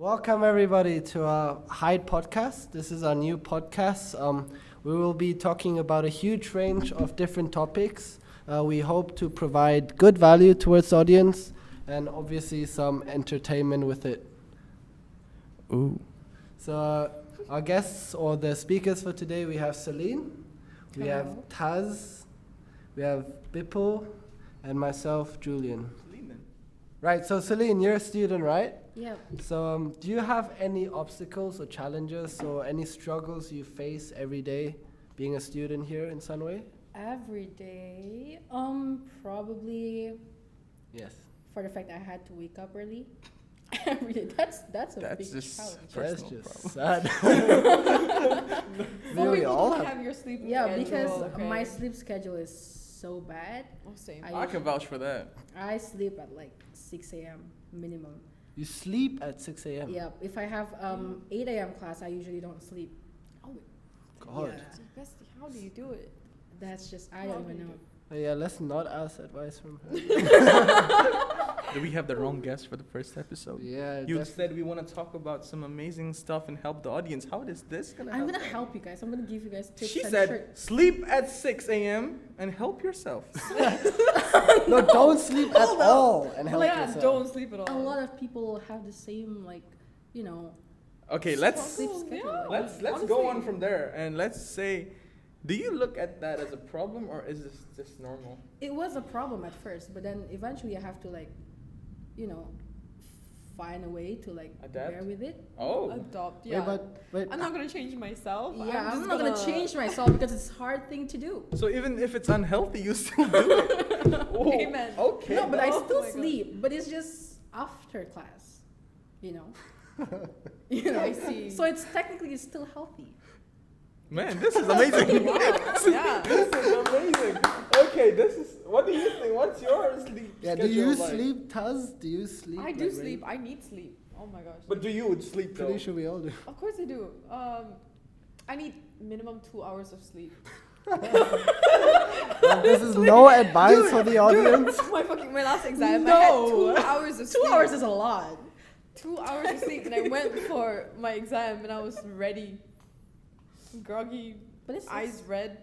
Welcome everybody to our Hyde podcast. This is our new podcast. We will be talking about a huge range of different topics. We hope to provide good value towards the audience and obviously some entertainment with it. Ooh. So our guests or the speakers for today, we have Celline, we have Hello. Taz, we have Bipul, and myself, Julian. Right, so Celline, you're a student, right? Yep. So do you have any obstacles or challenges or any struggles you face every day being a student here in Sunway? Every day, probably Yes. for the fact I had to wake up early. Every day. That's a That's big just challenge. That's personal just problem. sad. Some we people all don't have. have your sleep Yeah, schedule, because okay. my sleep schedule is so bad. Oh, same. I can vouch for that. I sleep at like 6 a.m. minimum. You sleep at 6 a.m. Yeah, if I have 8 a.m. class, I usually don't sleep. Oh, God. Yeah, bestie, how do you do it? that's just, I How don't do even you know. Oh, yeah, let's not ask advice from her. Do we have the wrong guest for the first episode? Yeah, You said we want to talk about some amazing stuff and help the audience. How is this gonna I'm help? gonna help you guys. I'm gonna give you guys tips She and said, tricks. sleep at 6 a.m. and help yourself. no, don't sleep at all and help yeah, yourself. don't sleep at all. A lot of people have the same, like, you know, Okay, let's sleep schedule. yeah. let's go on Honestly. from there and let's say, do you look at that as a problem or is this just normal? It was a problem at first, but then eventually I have to, like, you know, find a way to, like, Adapt? bear with it. Oh, Adopt, Wait, yeah. but I'm not gonna change myself. Yeah, I'm just not gonna change myself because it's a hard thing to do. so even if it's unhealthy, you still do it. Oh, Amen. Okay. No, but I Oh still my God. sleep, but it's just after class, you know. You know, I see. So it's technically still healthy. Man, this is amazing. Wow, yeah. This is amazing. Okay, this is. What do you think? What's your sleep yeah, do schedule you like? sleep, Taz? Do you sleep? I do like, sleep. I need sleep. Oh my gosh. But do you sleep though? Pretty sure we all do. Of course I do. I need minimum 2 hours of sleep. Well, this is no advice for the audience. My last exam, No. I had 2 hours of sleep. 2 hours is a lot. 2 hours of sleep, and I went for my exam, and I was ready, groggy, But it's eyes red.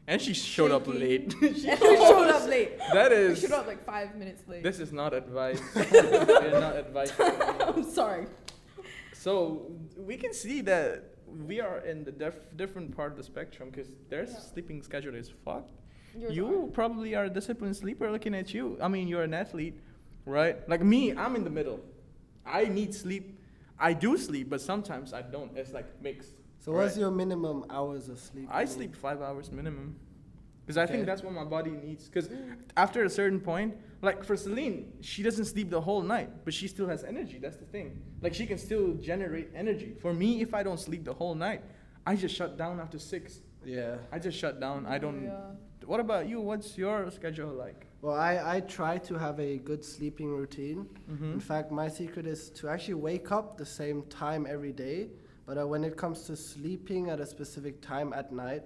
And she showed up Shaky. late. And I showed up late. That I is. showed up like 5 minutes late. This is not advice. You're not advice. I'm sorry. So we can see that we are in the different part of the spectrum because their Yeah. sleeping schedule is fucked. Yours You are. probably are a disciplined sleeper looking at you. I mean, you're an athlete, right? Like me, I'm in the middle. I need sleep. I do sleep, but sometimes I don't. It's like mixed. So what's Right. your minimum hours of sleep? I sleep 5 hours minimum. Because I Okay. think that's what my body needs. Because after a certain point, like for Celline, she doesn't sleep the whole night, but she still has energy. That's the thing. Like she can still generate energy. For me, if I don't sleep the whole night, I just shut down after 6. Yeah. I just shut down. I don't. Yeah. What about you? What's your schedule like? Well, I try to have a good sleeping routine. Mm-hmm. In fact, my secret is to actually wake up the same time every day. But when it comes to sleeping at a specific time at night,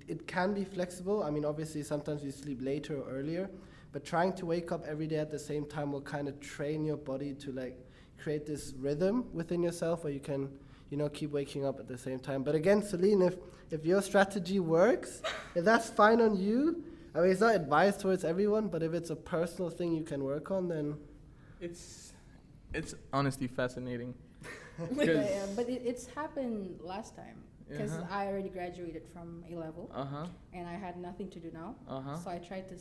it can be flexible. I mean, obviously, sometimes you sleep later or earlier. But trying to wake up every day at the same time will kind of train your body to like create this rhythm within yourself where you can, you know, keep waking up at the same time. But again, Celline, if your strategy works, if that's fine on you, I mean, it's not advice towards everyone, but if it's a personal thing you can work on, then It's honestly fascinating. Yeah, but it's happened last time because Uh-huh. I already graduated from A level Uh-huh. and I had nothing to do now. Uh-huh. So I tried to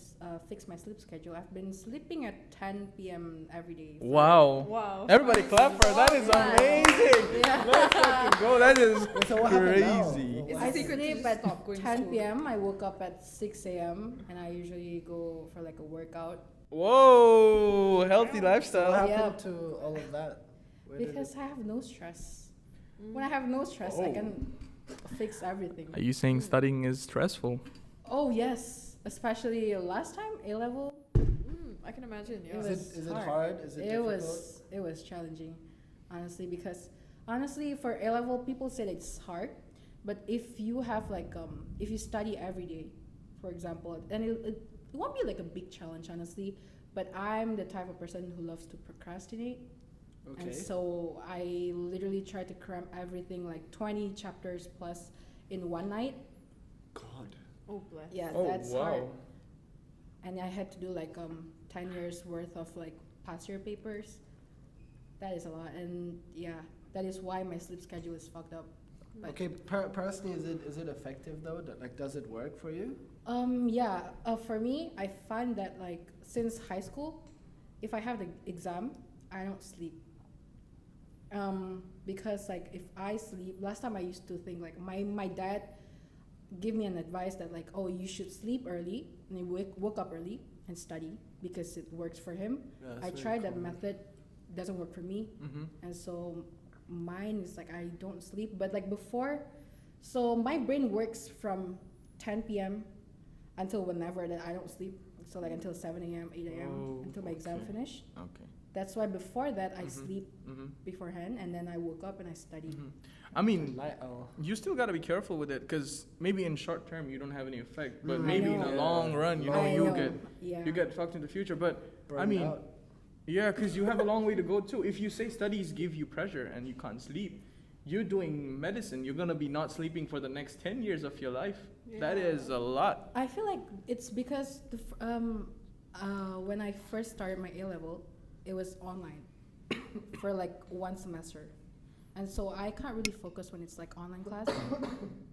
fix my sleep schedule. I've been sleeping at 10 p.m. every day. Wow. Wow. Everybody clap for her. That is Yeah. amazing. Yeah. Let's fucking go. That is so what happened now? crazy. It's I a secret to sleep just at stop going to 10 school. p.m. I woke up at 6 a.m. and I usually go for like a workout Whoa, healthy What lifestyle. happened Yeah. to all of that? Where did because I have no stress. When I have no stress, I Oh. can fix everything. Are you saying studying is stressful? Oh yes, especially last time A level. I can imagine. Yeah. It Is was it hard. hard? Is it It difficult? was challenging, honestly, because honestly for A level people said it's hard, but if you have like if you study every day, for example, then it won't be like a big challenge honestly. But I'm the type of person who loves to procrastinate. Okay. And so I literally tried to cram everything, like 20 chapters plus, in one night. God. Oh bless. Yeah, Oh that's wow. hard. And I had to do like 10 years worth of like past year papers. That is a lot, and yeah, that is why my sleep schedule is fucked up. But Okay, personally, is it effective though? Like, does it work for you? yeah, for me, I find that like since high school, if I have the exam, I don't sleep. Because like if I sleep, last time I used to think like my dad gave me an advice that like, oh, you should sleep early and you woke up early and study because it works for him. Yeah, that's I very tried that cool. method, doesn't work for me, Mm-hmm. and so mine is like I don't sleep. But like before, so my brain works from 10 p.m. until whenever that I don't sleep. So like until 7 a.m., 8 a.m. Oh, until my exam okay. finish. Okay. That's why before that I Mhm. sleep Mm-hmm. beforehand, and then I woke up and I study. Mm-hmm. I mean, Oh. you still got to be careful with it because maybe in short term you don't have any effect, but Mm. maybe in I the know. long run, you know, I you know, get yeah. you get fucked in the future. But I Burned mean, out. yeah, because you have a long way to go too. If you say studies give you pressure and you can't sleep, you're doing medicine. You're gonna be not sleeping for the next 10 years of your life. That Yeah. is a lot. I feel like it's because when I first started my A level, it was online for like one semester, and so I can't really focus when it's like online class.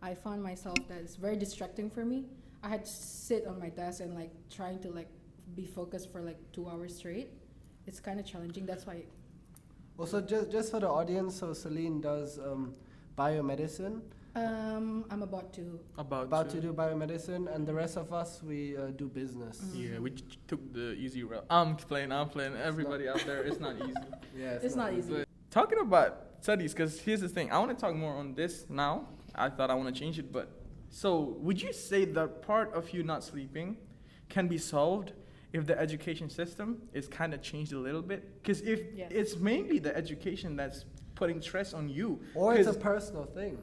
I found myself that it's very distracting for me. I had to sit on my desk and like trying to like be focused for like 2 hours straight. It's kind of challenging. That's why. Also, just for the audience, so Celline does biomedicine. I'm about to. About to do biomedicine, and the rest of us we do business. Yeah, we took the easy route. I'm playing. Everybody out there, it's not easy. Yeah, It's not easy. But talking about studies, because here's the thing. I want to talk more on this now. I thought I want to change it, but so would you say that part of you not sleeping can be solved if the education system is kind of changed a little bit? Because if Yes. it's mainly the education that's putting stress on you, Or it's a 'cause- personal thing.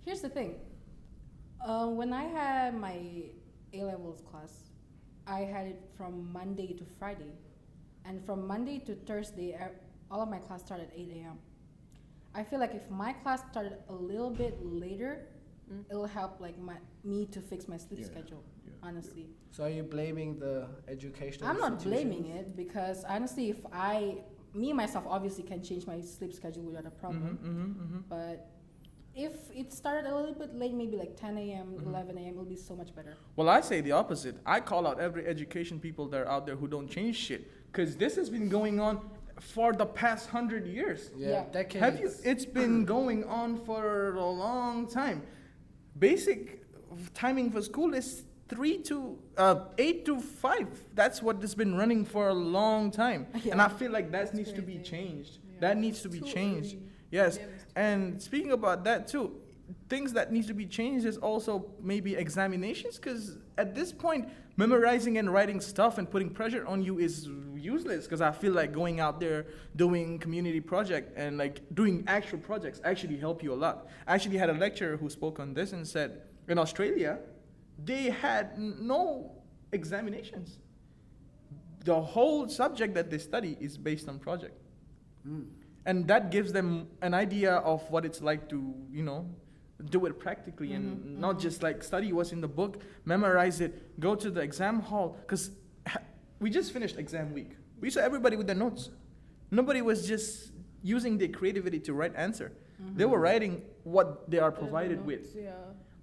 Here's the thing. When I had my A levels class, I had it from Monday to Friday, and from Monday to Thursday, all of my class started at 8 a.m. I feel like if my class started a little bit later, Mm. it'll help like me to fix my sleep Yeah, schedule. yeah, Honestly, So are you blaming the educational I'm not institutions? blaming it because honestly, if me myself obviously can change my sleep schedule without a problem. But if it started a little bit late, maybe like 10 a.m., Mhm. 11 a.m., it'll be so much better. Well, I say the opposite. I call out every education people that are out there who don't change shit, because this has been going on for the past 100 years. Yeah, Yeah. decades. Have you? It's been going on for a long time. Basic timing for school is 8 to 5. That's what has been running for a long time, and Yeah. I feel like that That's needs to be crazy. changed. Yeah. That needs to be Too changed. early. Yes. Yeah, it's too And speaking about that too, things that needs to be changed is also maybe examinations, because at this point, memorizing and writing stuff and putting pressure on you is useless. Because I feel like going out there doing community project and like doing actual projects actually help you a lot. I actually had a lecturer who spoke on this and said in Australia, they had no examinations. The whole subject that they study is based on project. Mm. And that gives them an idea of what it's like to, do it practically and Mhm, not mhm. just like study what's in the book, memorize it, go to the exam hall. Because we just finished exam week. We saw everybody with their notes. Nobody was just using their creativity to write answer. They were writing what they are provided with. Yeah.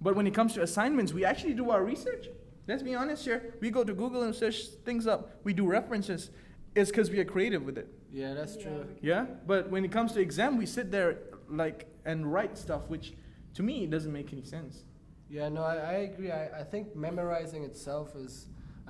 But when it comes to assignments, we actually do our research. Let's be honest here. We go to Google and search things up. We do references. It's because we are creative with it. Yeah, that's true. Yeah, but when it comes to exam, we sit there and write stuff, which to me doesn't make any sense. Yeah, no, I agree. I think memorizing itself is,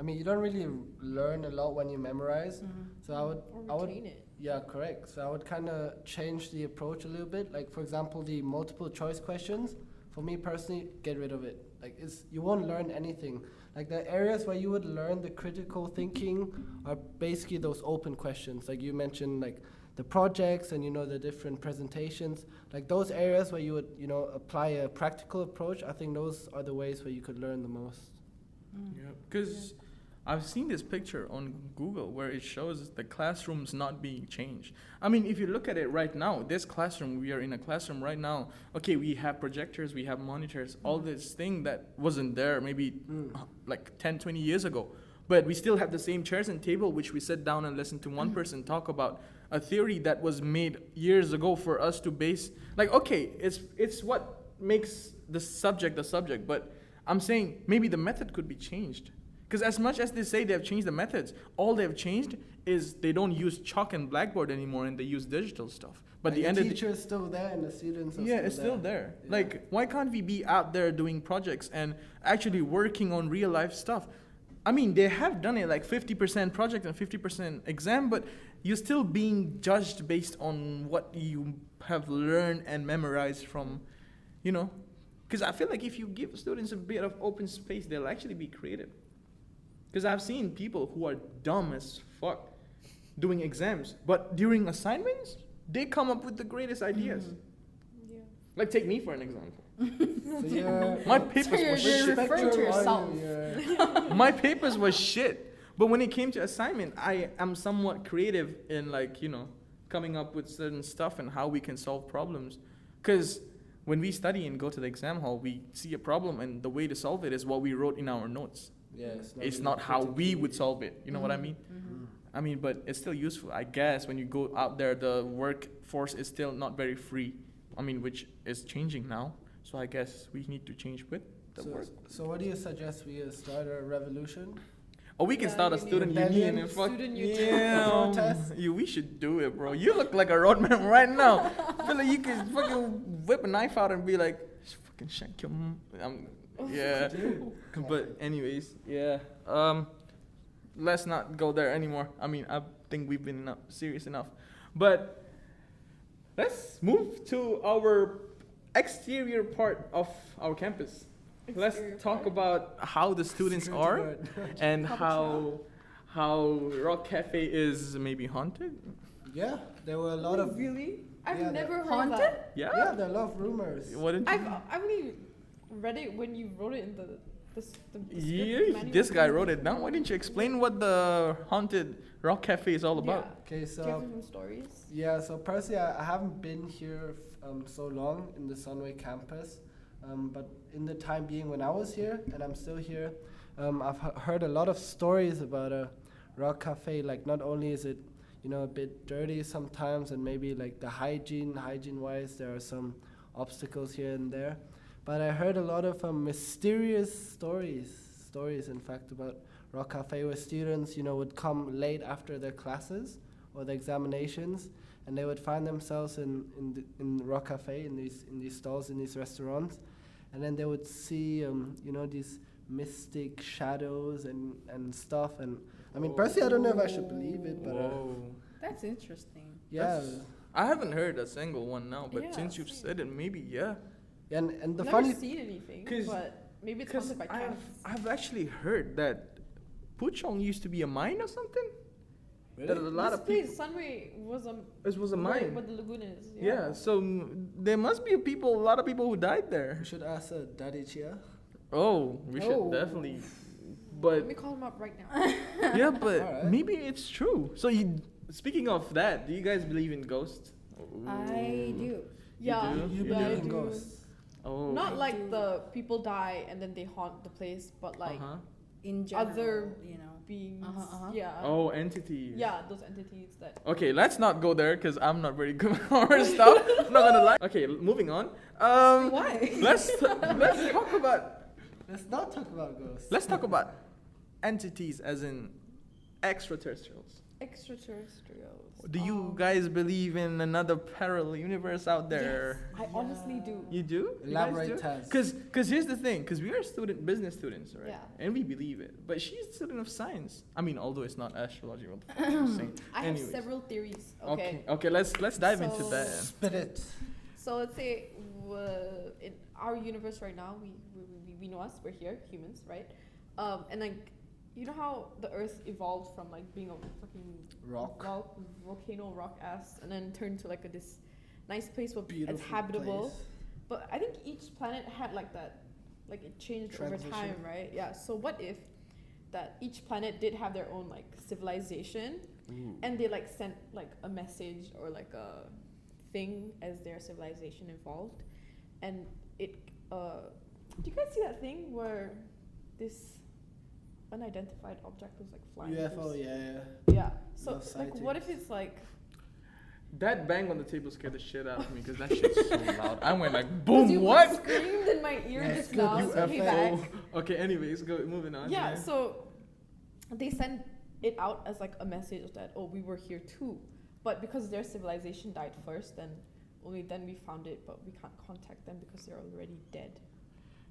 you don't really learn a lot when you memorize. So I would, Retain it. yeah, correct. So I would kind of change the approach a little bit. Like, for example, the multiple choice questions, for me personally, get rid of it. Like, you won't learn anything. Like, the areas where you would learn the critical thinking are basically those open questions. Like you mentioned, like the projects and, the different presentations. Like, those areas where you would, apply a practical approach, I think those are the ways where you could learn the most. Yeah, because I've seen this picture on Google where it shows the classrooms not being changed. I mean, if you look at it right now, this classroom, we are in a classroom right now. Okay, we have projectors, we have monitors, all this thing that wasn't there maybe like 10, 20 years ago. But we still have the same chairs and table, which we sit down and listen to one person talk about a theory that was made years ago for us to base. Like, okay, it's what makes the subject, but I'm saying maybe the method could be changed. Because as much as they say they have changed the methods, all they have changed is they don't use chalk and blackboard anymore and they use digital stuff. But the teacher is still there and the students are it's still there. Yeah. Like, why can't we be out there doing projects and actually working on real life stuff? I mean, they have done it like 50% project and 50% exam, but you're still being judged based on what you have learned and memorized from, Because I feel like if you give students a bit of open space, they'll actually be creative. Because I've seen people who are dumb as fuck doing exams, but during assignments, they come up with the greatest ideas. Yeah. Like, take me for an example. So My papers you're were shit. referring to yourself. My papers was shit. But when it came to assignment, I am somewhat creative in coming up with certain stuff and how we can solve problems. Because when we study and go to the exam hall, we see a problem and the way to solve it is what we wrote in our notes. Yeah, It's not how we would solve it. You know what I mean? Mm-hmm. I mean, but it's still useful. I guess when you go out there, the workforce is still not very free. I mean, which is changing now. So I guess we need to change with the work. So what do you suggest we start a revolution? Or we can Yeah, start a union. student union Rebellion? and fuck. Student union. Yeah, Protest? we should do it, bro. You look like a roadman right now. I feel like you can fucking whip a knife out and be like, fucking shank your yeah. But anyways, yeah. Let's not go there anymore. I mean, I think we've been serious enough. But let's move to our exterior part of our campus. Let's talk about how the students are and how Rock Cafe is maybe haunted. Yeah, there were a lot of Really? I've Yeah, never heard Haunted? that. Yeah. yeah, there are a lot of rumors. What did you? I've only read it when you wrote it in the script Yeah, manual. this guy wrote it down. Why didn't you explain what the haunted Rock Cafe is all about? Okay, Do you so have some stories? yeah, so personally, I haven't been here so long in the Sunway campus, but in the time being when I was here, and I'm still here, I've heard a lot of stories about a rock cafe. Like, not only is it, a bit dirty sometimes, and maybe like the hygiene-wise, there are some obstacles here and there. But I heard a lot of mysterious stories, in fact, about Rock Cafe, where students, would come late after their classes or the examinations, and they would find themselves in Rock Cafe, in these stalls, in these restaurants, and then they would see, these mystic shadows and stuff. And I mean, personally, I don't know if I should believe it, but Whoa. That's interesting. yeah. That's- I haven't heard a single one now, but Yeah, since you've same. said it, maybe yeah. And the Never funny seen anything, 'Cause- but maybe it's Because haunted by cats. I've actually heard that Puchong used to be a mine or something. That a lot This of people. place, Sunway, was a It was a where mine. the lagoon is. Yeah, so there must be a lot of people who died there. we should ask Daddy Chia. Oh, we should Oh. definitely. Let But me call him up right now. yeah, but Alright. maybe it's true. So speaking of that, do you guys believe in ghosts? I do. Yeah, do? You yeah, I believe in do. ghosts? Oh. Not I like do. the people die and then they haunt the place, but like Uh-huh. In general, Other you know. beings. Uh-huh. Yeah. Oh, entities. Yeah, those entities that. Okay, let's not go there because I'm not very good with horror stuff. I'm not gonna lie. Okay, moving on. Why? Let's talk about Let's not talk about ghosts. let's talk about entities as in extraterrestrials. Extraterrestrials. Do you guys believe in another parallel universe out there? I honestly do. You do? Elaborate, Taz. Because here's the thing, because we are business students, right? Yeah. And we believe it. But she's a student of science. I mean, although it's not astrology, what the fuck I'm saying. I have Anyways. several theories. Okay. Okay, let's dive into So- that. Spit it. So let's say in our universe right now, we know us. We're here, humans, right? And like, you know how the Earth evolved from like being a fucking Rock. volcano rock ass, and then turned to like this nice place where Beautiful it's habitable. place. But I think each planet had like that, like it changed over Transition. time, right? Yeah. So what if that each planet did have their own like civilization, and they like sent like a message or like a thing as their civilization evolved, and it. Do you guys see that thing where this unidentified object was like flying? UFO, yeah. Yeah. So Love like, what if sightings. it's like? That bang on the table scared the shit out of me because that shit's so loud. I went like, 'Cause boom, you what? screamed in my ear Yeah, just good now. So pay back. UFO. Okay, anyways, moving on. Yeah. So they sent it out as like a message that we were here too, but because their civilization died first, then only then we found it, but we can't contact them because they're already dead.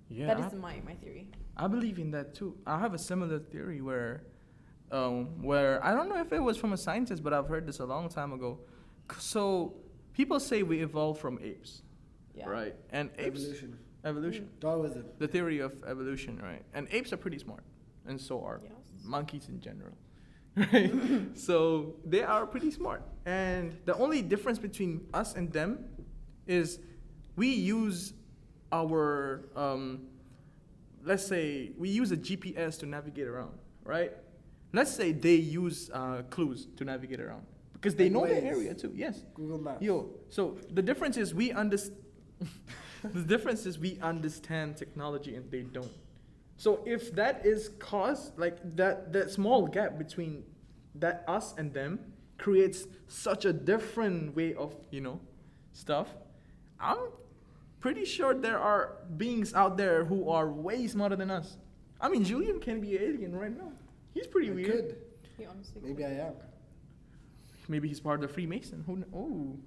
Yeah, That is my theory. I believe in that too. I have a similar theory where I don't know if it was from a scientist, but I've heard this a long time ago. So people say we evolved from apes, Yeah. right? And apes, evolution, Darwinism. the theory of evolution, right? And apes are pretty smart, and so are Yes. monkeys in general, right? So they are pretty smart, and the only difference between us and them is we use our let's say we use a GPS to navigate around, right? Let's say they use clues to navigate around because they Like know the Waze. area too. Yes. Google Maps. Yo, so the difference is the difference is we understand technology and they don't. So if that is caused, like that small gap between that us and them creates such a different way of, stuff, I'm pretty sure there are beings out there who are way smarter than us. I mean, Julian can be an alien right now. He's pretty I weird. could. He honestly. Maybe I am. Maybe he's part of the Freemason. Oh,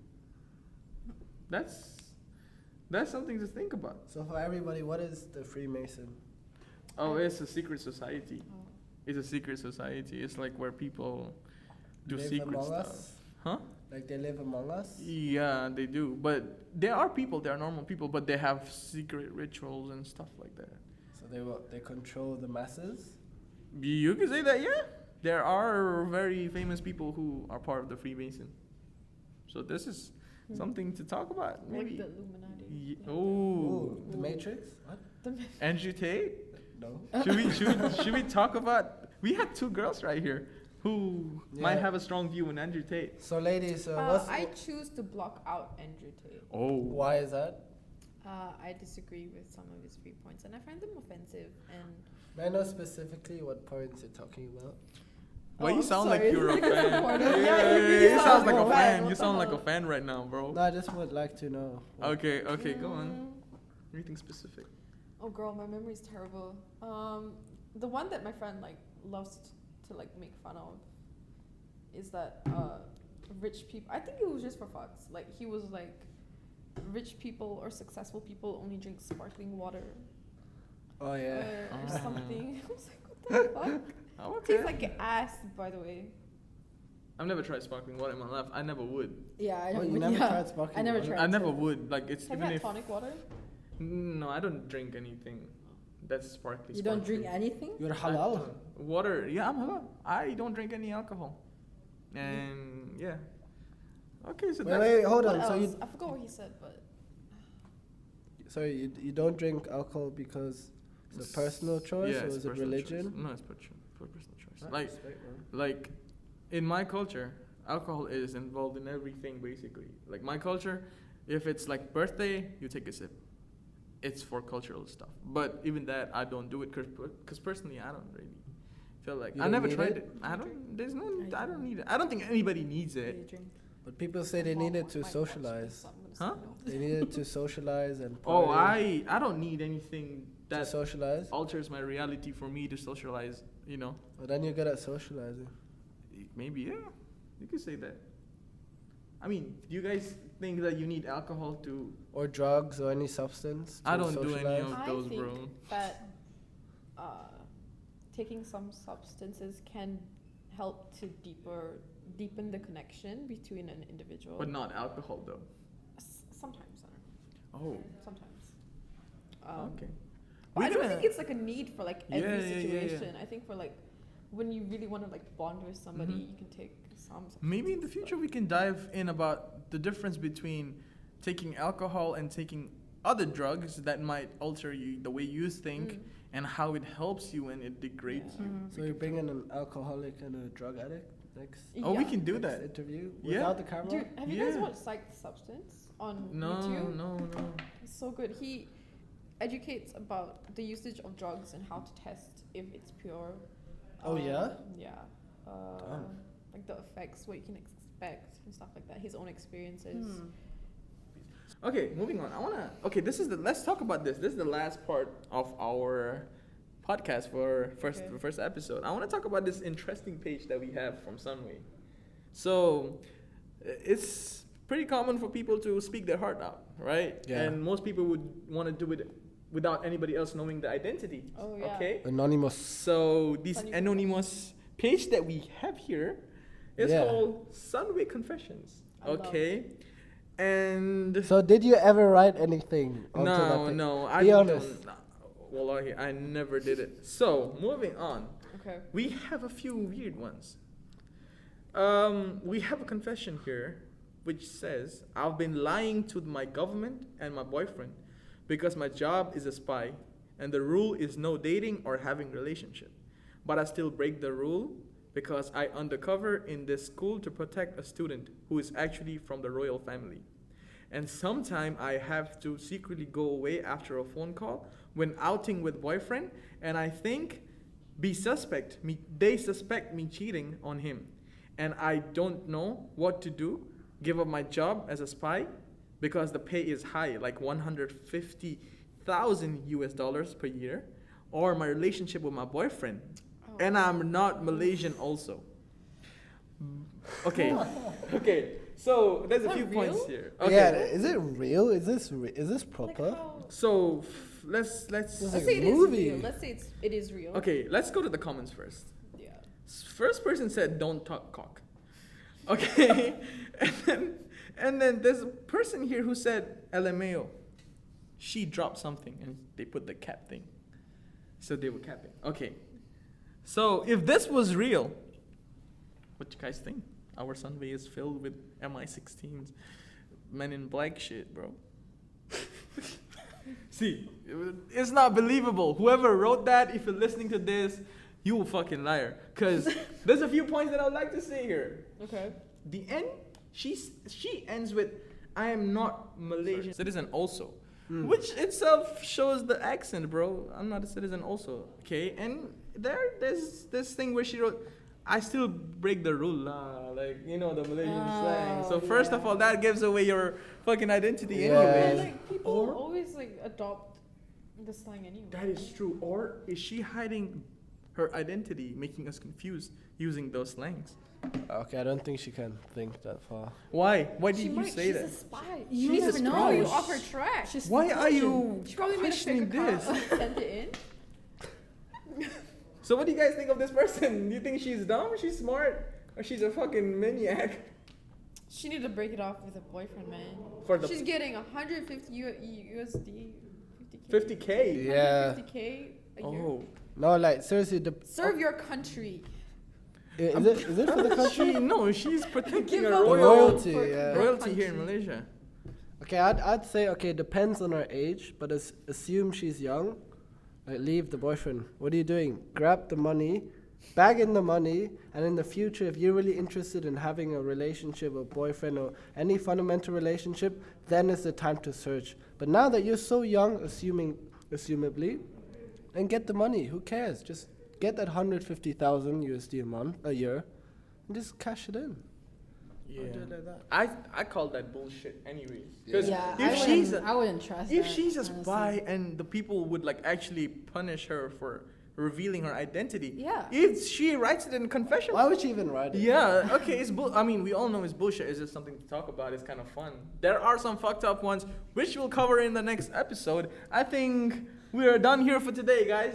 that's something to think about. So for everybody, what is the Freemason? Oh, it's a secret society. Oh. It's a secret society. It's like where people do Live secret among stuff. us? Huh? Like they live among us? Yeah, they do. But there are people, they are normal people, but they have secret rituals and stuff like that. So they control the masses? You could say that, yeah. There are very famous people who are part of the Freemason. So this is something to talk about. Maybe. Like the Illuminati. Oh, Ooh, the Matrix? What? Andrew Tate. No. Should we talk about? We had two girls right here who might Yeah. have a strong view on Andrew Tate. So ladies, I choose to block out Andrew Tate. Oh. why is that? I disagree with some of his viewpoints, and I find them offensive. And May I know specifically what points you're talking about? Why you I'm sound sorry, like you're a it's like fan? supportive. Yeah, Yeah, you you really sound sound like like a a fan. fan. What You the sound like a hell? fan right now, bro. No, I just would like to know. Okay, go on. Anything specific? Oh, girl, my memory's terrible. The one that my friend like loves to like make fun of is that rich people. I think it was just for fucks. Like he was like, rich people or successful people only drink sparkling water Oh yeah. or something. I was like, what the fuck? Oh, Tastes okay. like ass, by the way. I've never tried sparkling water in my life. I never would. Yeah, I Oh, know. you never yeah. tried sparkling I never water? tried. I never to. would. Like it's Have you even had if tonic water? no, I don't drink anything that's sparkly. You don't drink sparkly. anything? You're I halal. don't. Water, yeah, I'm halal. I don't drink any alcohol. And yeah. Okay, so Wait, hold What on. So else? you, I forgot what he said, but sorry, you don't drink alcohol because it's a personal choice or it's is it personal religion? choice. No, it's for personal choice. Ah, Like respect, man. like in my culture, alcohol is involved in everything basically. Like my culture, if it's like birthday, you take a sip. It's for cultural stuff. But even that, I don't do it because personally, I don't really feel like You I don't never need tried it? it. I don't. There's no. I I don't need it. I don't think anybody needs Do it. you drink? But people say they Mom need it to might watch this, socialize. so I'm gonna say Huh? no. They need it to socialize and Oh, party. I don't need anything To that socialize? alters my reality for me to socialize. You know. Well, then you're good at socializing. Maybe, yeah. You could say that. I mean, do you guys think that you need alcohol to... Or drugs or any substance to I don't do any socialize? of I those, think bro. that taking some substances can help to deepen the connection between an individual. But not alcohol, though. Sometimes, I don't know. Oh, Sometimes. okay. But I We're don't gonna- think it's like a need for like every Yeah, yeah, yeah, yeah. situation. I think for like when you really want to like bond with somebody, Mhm. you can take some. Maybe in the substances, future we can dive in about the difference between taking alcohol and taking other drugs that might alter you, the way you think, and how it helps you and it degrades you. So you're bringing an alcoholic and a drug addict next Oh, we Yeah. can do next that. interview Yeah. without the camera? Dude, have you guys Yeah. watched Psych Substance on No, YouTube? no. It's so good. He educates about the usage of drugs and how to test if it's pure. Oh, yeah? Yeah. Like the effects, what you can expect and stuff like that. His own experiences. Okay, moving on. Let's talk about this. This is the last part of our podcast for the first episode. I want to talk about this interesting page that we have from Sunway. So, it's pretty common for people to speak their heart out, right? Yeah. And most people would want to do it without anybody else knowing the identity. Oh, yeah. Okay? Anonymous. So, this Funny. anonymous page that we have here is Yeah. called Sunway Confessions. I love Okay? And So did you ever write anything onto that no, thing? no, I Be don't. honest. Wallahi, I never did it. So, moving on. Okay. We have a few weird ones. We have a confession here which says, I've been lying to my government and my boyfriend because my job is a spy and the rule is no dating or having relationship. But I still break the rule because I undercover in this school to protect a student who is actually from the royal family. And sometime I have to secretly go away after a phone call when outing with boyfriend, and I think they suspect me cheating on him. And I don't know what to do, give up my job as a spy because the pay is high, like 150,000 US dollars per year, or my relationship with my boyfriend. And I'm not Malaysian also. Okay. Okay. So there's Is a that few real? points here. Okay. Yeah, is it real? Is this Like proper? how? So let's This is Let's like say a it is movie. real. Let's say it is real. okay, let's go to the comments first. Yeah. First person said don't talk cock. Okay. and then there's a person here who said LMAO. She dropped something and they put the cap thing. So they were capping. Okay. So if this was real, what you guys think? Our Sunway is filled with MI16s, Men in Black shit, bro. See, it's not believable. Whoever wrote that, if you're listening to this, you a fucking liar. Because there's a few points that I would like to say here. Okay. The end, she ends with, I am not Malaysian citizen also. Which itself shows the accent, bro. I'm not a citizen also. Okay, and there's this thing where she wrote, I still break the rule, like, you know, the Malaysian slang. So first of all, that gives away your fucking identity Yeah. Yeah, anyways. like people always like adopt the slang anyway. That is true. Or is she hiding her identity, making us confused using those slangs? Okay, I don't think she can think that far. Why? Why She did you might, say she's that? a spy. You She's never a know. spy. You off her track. She's Why are Malaysian. you She probably made a questioning fake account this? and sent it in. So what do you guys think of this person? Do you think she's dumb, she's smart, or she's a fucking maniac? She need to break it off with a boyfriend, man. For the She's getting 150 USD, 50k. 50K. Yeah. 150k a year. Oh. No, like seriously, Serve your country. is it for the country? No, she's protecting Give her up royalty, for yeah. your royalty here in country. Malaysia. Okay, I'd say okay, depends on her age, but assume she's young. Like leave the boyfriend. What are you doing? Grab the money, bag in the money, and in the future, if you're really interested in having a relationship, a boyfriend, or any fundamental relationship, then is the time to search. But now that you're so young, assumably, then get the money. Who cares? Just get that 150,000 USD a year, and just cash it in. Yeah. I'll do it like that. I call that bullshit anyways. Because Yeah, if I wouldn't trust if that, she's a honestly. spy and the people would like actually punish her for revealing her identity. Yeah. If she writes it in confession. Why would she even write it? Yeah, okay, it's I mean, we all know it's bullshit. It's just something to talk about. It's kind of fun. There are some fucked up ones, which we'll cover in the next episode. I think we are done here for today, guys.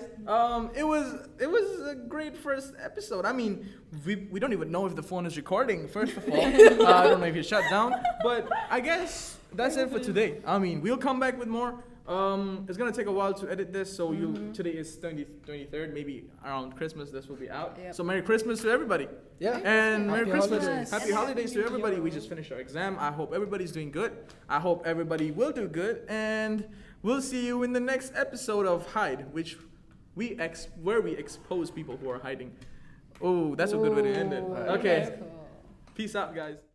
It was a great first episode. I mean, we don't even know if the phone is recording. First of all, I don't know if it shut down, but I guess that's it for today. I mean, we'll come back with more. It's gonna take a while to edit this, so today is 23rd, maybe around Christmas this will be out. Yep. So Merry Christmas to everybody. Yeah. And Merry Happy Christmas. holidays. Happy And holidays to Happy New everybody. We Year. just finished our exam. I hope everybody's doing good. I hope everybody will do good. And we'll see you in the next episode of Hide, which where we expose people who are hiding. Oh, that's a good way to end it. Ooh, Okay. that's cool. Peace out, guys.